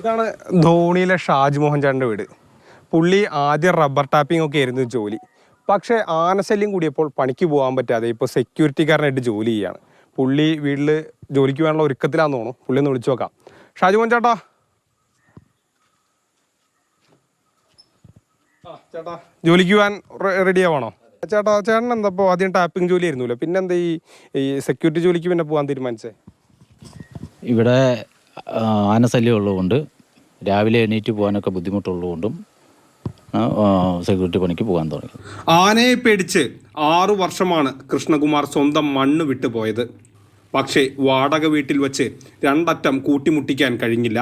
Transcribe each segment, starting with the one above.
ഇതാണ് ധോണിയിലെ ഷാജ്മോഹൻ ചേട്ടൻ്റെ വീട്. പുള്ളി ആദ്യം റബ്ബർ ടാപ്പിംഗ് ഒക്കെ ആയിരുന്നു ജോലി. പക്ഷേ ആനശല്യം കൂടിയപ്പോൾ പണിക്ക് പോകാൻ പറ്റാതെ ഇപ്പോൾ സെക്യൂരിറ്റിക്കാരനായിട്ട് ജോലി ചെയ്യുകയാണ്. പുള്ളി വീട്ടിൽ ജോലിക്ക് വേണ്ട ഒരുക്കത്തിലാന്ന് തോന്നുന്നു. പുള്ളി ഒന്ന് വിളിച്ചു നോക്കാം. ഷാജ്മോഹൻ ചേട്ടാ, ചേട്ടാ ജോലിക്ക് പോകാൻ റെഡി ആവാണോ? ചേട്ടാ, ചേട്ടൻ എന്താ ഇപ്പോൾ ആദ്യം ടാപ്പിംഗ് ജോലി ആയിരുന്നല്ലോ, പിന്നെ എന്താ ഈ സെക്യൂരിറ്റി ജോലിക്ക് പിന്നെ പോകാൻ തീരുമാനിച്ചേ? ഇവിടെ ആനശല്യം ഉള്ളതുകൊണ്ട് രാവിലെ എണീറ്റ് പോകാനൊക്കെ ബുദ്ധിമുട്ടുള്ളതുകൊണ്ടും സെക്യൂരിറ്റി പണിക്ക് പോകാൻ തുടങ്ങി. ആനയെ പേടിച്ച് 6 വർഷമാണ് കൃഷ്ണകുമാർ സ്വന്തം മണ്ണ് വിട്ടു പോയത്. പക്ഷേ വാടക വീട്ടിൽ വച്ച് 2 അറ്റം കൂട്ടിമുട്ടിക്കാൻ കഴിഞ്ഞില്ല.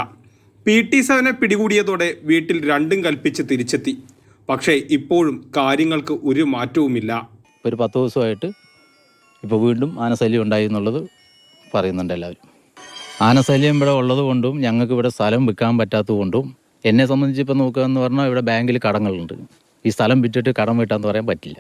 PT7 പിടികൂടിയതോടെ വീട്ടിൽ 2ഉം കൽപ്പിച്ച് തിരിച്ചെത്തി. പക്ഷേ ഇപ്പോഴും കാര്യങ്ങൾക്ക് ഒരു മാറ്റവുമില്ല. ഒരു 10 ദിവസമായിട്ട് ഇപ്പോൾ വീണ്ടും ആനശല്യം ഉണ്ടായി എന്നുള്ളത് പറയുന്നുണ്ട് എല്ലാവരും. ആനശല്യം ഇവിടെ ഉള്ളത് കൊണ്ടും ഞങ്ങൾക്ക് ഇവിടെ സ്ഥലം വിൽക്കാൻ പറ്റാത്തത് കൊണ്ടും എന്നെ സംബന്ധിച്ച് ഇപ്പോൾ നോക്കുകയെന്ന് പറഞ്ഞാൽ ഇവിടെ ബാങ്കിൽ കടങ്ങളുണ്ട്. ഈ സ്ഥലം വിറ്റിട്ട് കടം വീട്ടാന്ന് പറയാൻ പറ്റില്ല.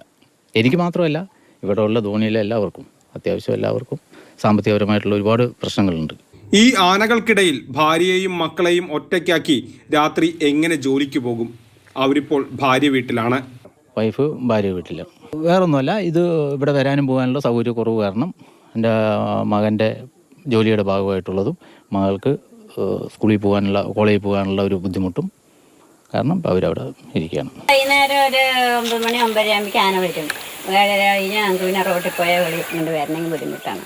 എനിക്ക് മാത്രമല്ല, ഇവിടെ ഉള്ള ധോണിയിലെ എല്ലാവർക്കും, അത്യാവശ്യം എല്ലാവർക്കും സാമ്പത്തികപരമായിട്ടുള്ള ഒരുപാട് പ്രശ്നങ്ങളുണ്ട്. ഈ ആനകൾക്കിടയിൽ ഭാര്യയെയും മക്കളെയും ഒറ്റയ്ക്കാക്കി രാത്രി എങ്ങനെ ജോലിക്ക് പോകും? അവരിപ്പോൾ ഭാര്യ വീട്ടിലാണ്. വൈഫ് ഭാര്യ വീട്ടിലാണ്. വേറൊന്നുമല്ല, ഇത് ഇവിടെ വരാനും പോകാനുള്ള സൗകര്യക്കുറവ് കാരണം എൻ്റെ മകൻ്റെ ജോലിയുടെ ഭാഗമായിട്ടുള്ളതും മകൾക്ക് സ്കൂളിൽ പോകാനുള്ള കോളേജിൽ പോകാനുള്ള ഒരു ബുദ്ധിമുട്ടും കാരണം അവരവിടെ ഇരിക്കുകയാണ്. വൈകുന്നേരം ഒരു 9 മണി 9:30 ആകുമ്പോൾ ആന വരും. 7:30 കഴിഞ്ഞ് ഞങ്ങൾക്ക് പിന്നെ റോഡിൽ പോയാൽ കൊണ്ട് വരണമെങ്കിൽ ബുദ്ധിമുട്ടാണ്.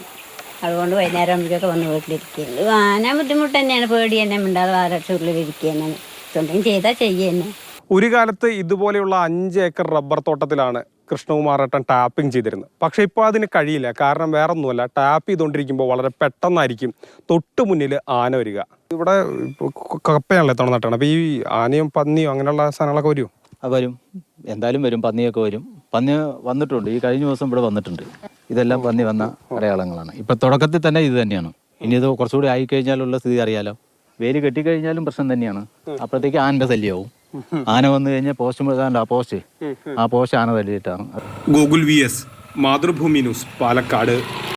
അതുകൊണ്ട് വൈകുന്നേരം ആകുമ്പോഴേക്കൊക്കെ വന്ന് വീട്ടിലിരിക്കുകയുള്ളൂ. ആന ബുദ്ധിമുട്ട് തന്നെയാണ്, പേടി തന്നെ മിണ്ടാതെ വാരച്ചുള്ളിലിരിക്കുക തന്നെ, എന്തെങ്കിലും ചെയ്താൽ ചെയ്യുക തന്നെ. ഒരു കാലത്ത് ഇതുപോലെയുള്ള 5 ഏക്കർ റബ്ബർ തോട്ടത്തിലാണ് കൃഷ്ണകുമാറേട്ടൻ ടാപ്പിംഗ് ചെയ്തിരുന്നത്. പക്ഷേ ഇപ്പോൾ അതിന് കഴിയില്ല. കാരണം വേറെ ഒന്നുമല്ല, ടാപ്പ് ചെയ്തുകൊണ്ടിരിക്കുമ്പോൾ വളരെ പെട്ടെന്നായിരിക്കും തൊട്ട് മുന്നിൽ ആന വരിക. ഇവിടെ കപ്പയാണല്ലോ തവണ നട്ടാണ്. അപ്പോൾ ഈ ആനയും പന്നിയും അങ്ങനെയുള്ള സാധനങ്ങളൊക്കെ വരുമോ? വരും, എന്തായാലും വരും. പന്നിയൊക്കെ വരും. പന്നി വന്നിട്ടുണ്ട്, ഈ കഴിഞ്ഞ ദിവസം ഇവിടെ വന്നിട്ടുണ്ട്. ഇതെല്ലാം പന്നി വന്ന അടയാളങ്ങളാണ്. ഇപ്പം തുടക്കത്തിൽ തന്നെ ഇത് തന്നെയാണ്. ഇനി ഇത് കുറച്ചുകൂടി ആയിക്കഴിഞ്ഞാലുള്ള സ്ഥിതി അറിയാലോ. വേര് കെട്ടിക്കഴിഞ്ഞാലും പ്രശ്നം തന്നെയാണ്. അപ്പോഴത്തേക്ക് ആനൻ്റെ ശല്യമാവും. ആന വന്നു കഴിഞ്ഞാൽ പോസ്റ്റ് ആ പോസ്റ്റ് ആന തല്ലിയിട്ടാണ്. Google VS Mathrubhumi news, Palakkad.